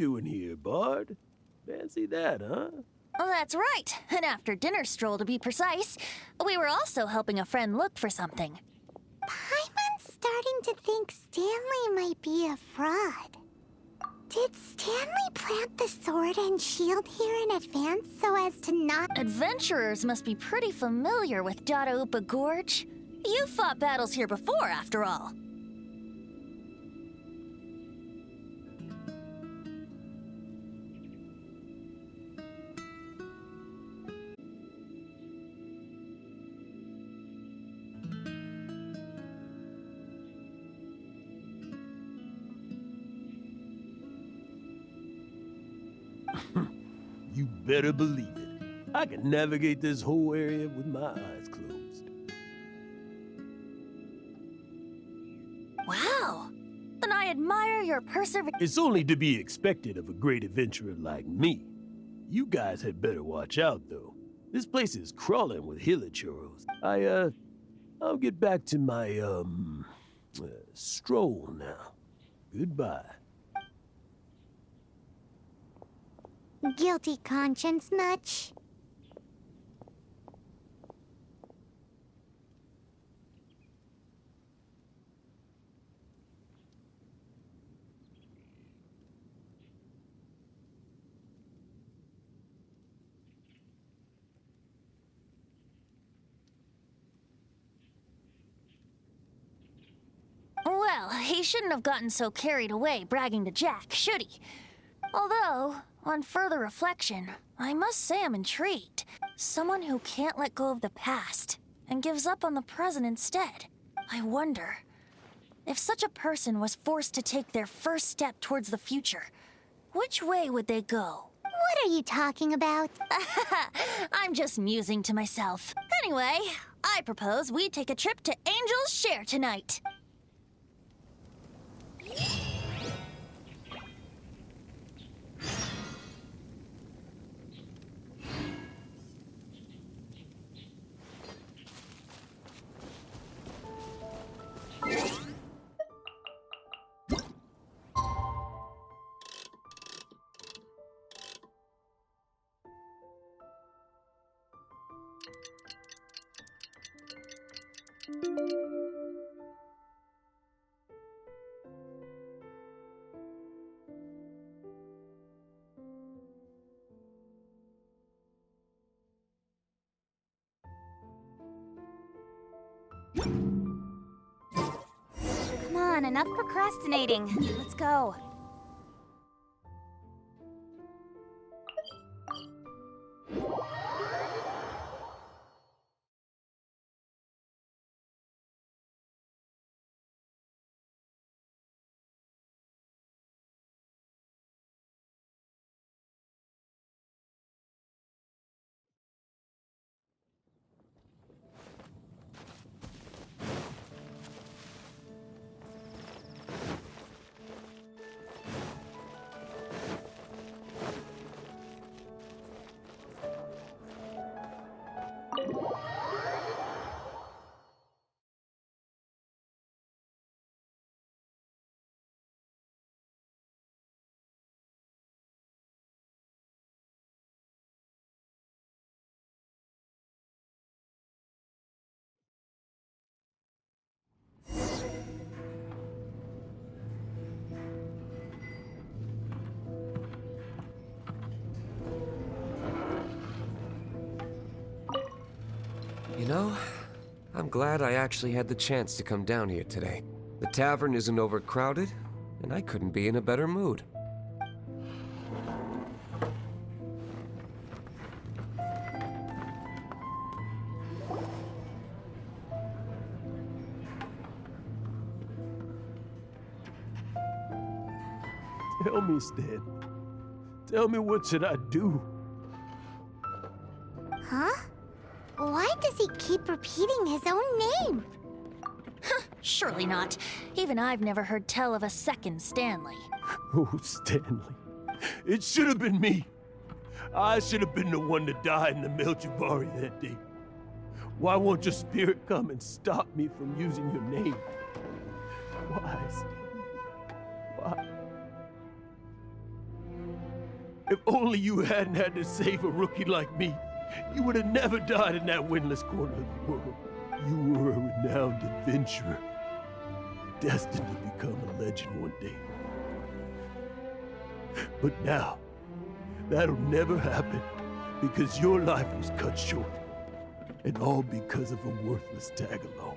doing here, Bard? Fancy that, huh? Oh, that's right. An after-dinner stroll, to be precise. We were also helping a friend look for something. Paimon's starting to think Stanley might be a fraud. Did Stanley plant the sword and shield here in advance so as to not— Adventurers must be pretty familiar with Dadaupa Gorge. You fought battles here before, after all. You better believe it. I can navigate this whole area with my eyes closed. Wow! Then I admire your perseverance. It's only to be expected of a great adventurer like me. You guys had better watch out, though. This place is crawling with hilichoros. I'll get back to my, stroll now. Goodbye. Guilty conscience much? Well, he shouldn't have gotten so carried away bragging to Jack, should he? Although, on further reflection, I must say I'm intrigued. Someone who can't let go of the past and gives up on the present instead. I wonder, if such a person was forced to take their first step towards the future, which way would they go? What are you talking about? I'm just musing to myself. Anyway, I propose we take a trip to Angel's Share tonight. Come on, enough procrastinating. Let's go. You know, I'm glad I actually had the chance to come down here today. The tavern isn't overcrowded, and I couldn't be in a better mood. Tell me, Stan. Tell me, what should I do? Huh? Why does he keep repeating his own name? Surely not. Even I've never heard tell of a second Stanley. Oh, Stanley. It should have been me. I should have been the one to die in the Meljabari that day. Why won't your spirit come and stop me from using your name? Why, Stanley? Why? If only you hadn't had to save a rookie like me, you would have never died in that windless corner of the world. You were a renowned adventurer, destined to become a legend one day. But now, that'll never happen because your life was cut short, and all because of a worthless tag along.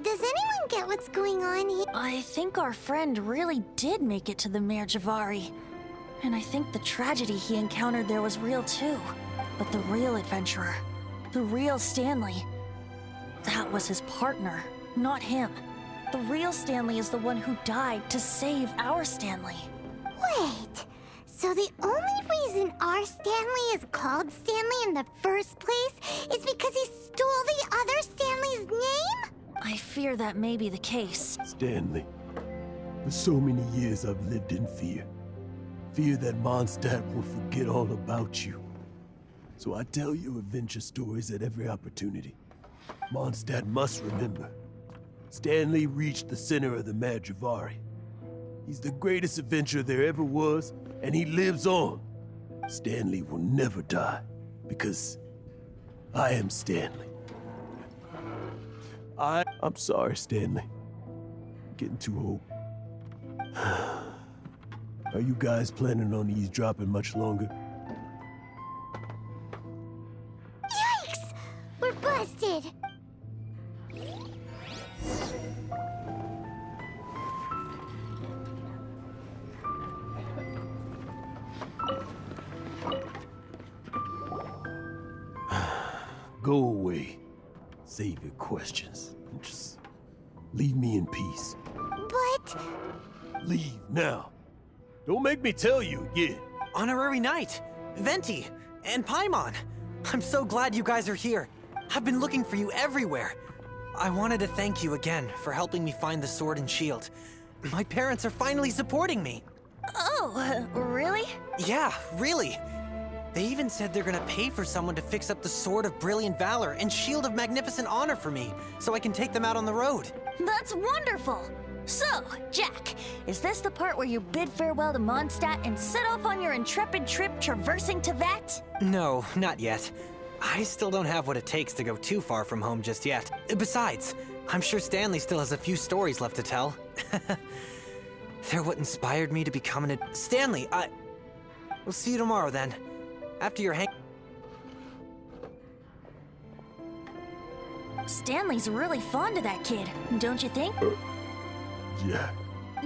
Does anyone get what's going on here? I think our friend really did make it to the Mare Javari. And I think the tragedy he encountered there was real too. But the real adventurer, the real Stanley, that was his partner, not him. The real Stanley is the one who died to save our Stanley. Wait, so the only reason our Stanley is called Stanley in the first place is because he stole the other Stanley's name? I fear that may be the case. Stanley, for so many years I've lived in fear. Fear that Mondstadt will forget all about you. So I tell you adventure stories at every opportunity. Mondstadt must remember. Stanley reached the center of the Mare Javari. He's the greatest adventurer there ever was, and he lives on. Stanley will never die, because I am Stanley. I'm sorry, Stanley. I'm getting too old. Are you guys planning on eavesdropping much longer? Yikes! We're busted! Go away. Save your questions. And just leave me in peace. But... Leave now. Don't make me tell you again. Honorary Knight, Venti, and Paimon. I'm so glad you guys are here. I've been looking for you everywhere. I wanted to thank you again for helping me find the sword and shield. My parents are finally supporting me. Oh, really? Yeah, really. They even said they're gonna pay for someone to fix up the Sword of Brilliant Valor and Shield of Magnificent Honor for me, so I can take them out on the road. That's wonderful! So, Jack, is this the part where you bid farewell to Mondstadt and set off on your intrepid trip traversing Tevat? No, not yet. I still don't have what it takes to go too far from home just yet. Besides, I'm sure Stanley still has a few stories left to tell. They're what inspired me to become an Stanley, We'll see you tomorrow then. After your Stanley's really fond of that kid, don't you think? Jack.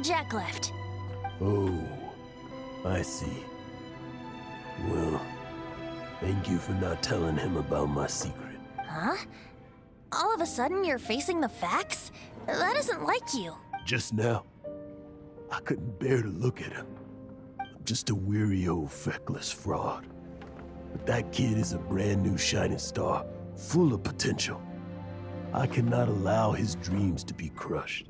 Jack left. Oh, I see. Well, thank you for not telling him about my secret. Huh? All of a sudden you're facing the facts? That isn't like you. Just now, I couldn't bear to look at him. I'm just a weary old feckless fraud. But that kid is a brand new shining star, full of potential. I cannot allow his dreams to be crushed.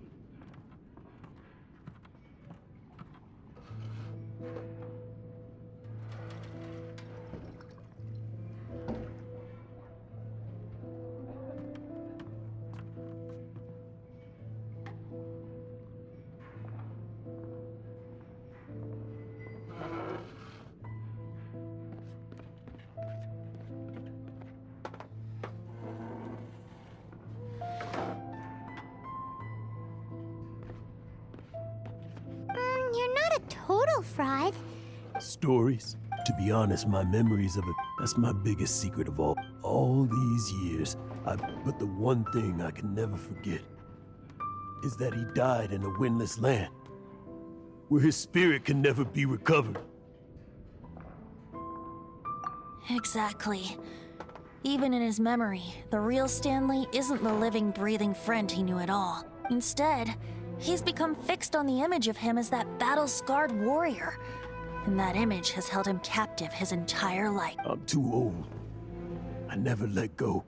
You're not a total fraud. Stories? To be honest, my memories of it, that's my biggest secret of all. All these years, but the one thing I can never forget is that he died in a windless land, where his spirit can never be recovered. Exactly. Even in his memory, the real Stanley isn't the living, breathing friend he knew at all. Instead, he's become fixed on the image of him as that battle-scarred warrior. And that image has held him captive his entire life. I'm too old. I never let go.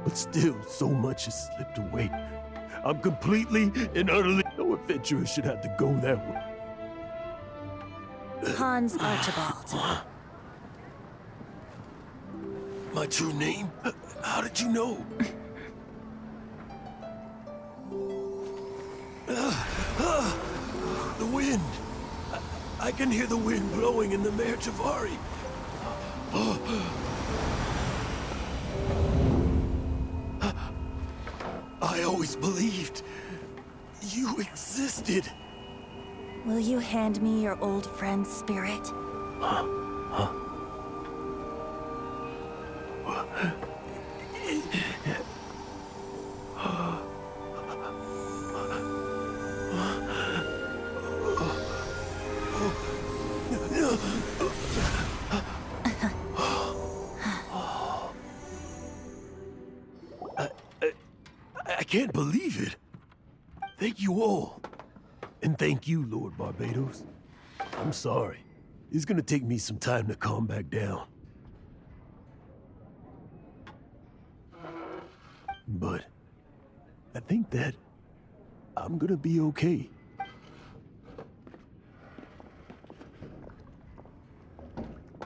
But still, so much has slipped away. I'm completely and utterly... No adventurer should have to go that way. Hans Archibald. My true name? How did you know? The wind. I can hear the wind blowing in the Mare Javari. I always believed you existed. Will you hand me your old friend's spirit? I can't believe it. Thank you all. And thank you, Lord Barbados. I'm sorry. It's gonna take me some time to calm back down. But I think that I'm gonna be okay.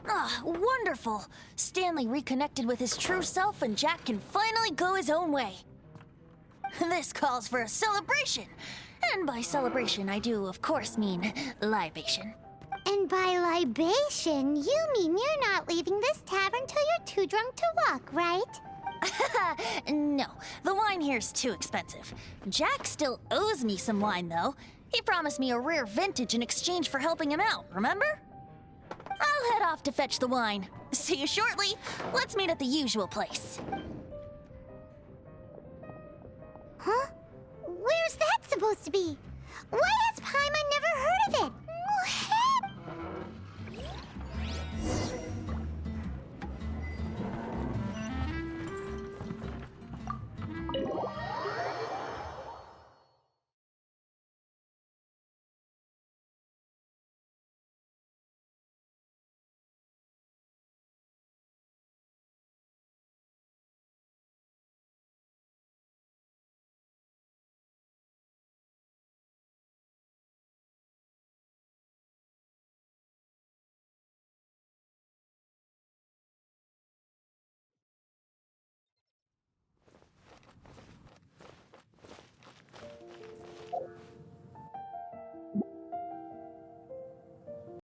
Ah, wonderful! Stanley reconnected with his true self and Jack can finally go his own way. This calls for a celebration. And by celebration, I do, of course, mean libation. And by libation, you mean you're not leaving this tavern till you're too drunk to walk, right? No, the wine here's too expensive. Jack still owes me some wine, though. He promised me a rare vintage in exchange for helping him out, remember? I'll head off to fetch the wine. See you shortly. Let's meet at the usual place. Huh? Where's that supposed to be? Why has Paimon never heard of it?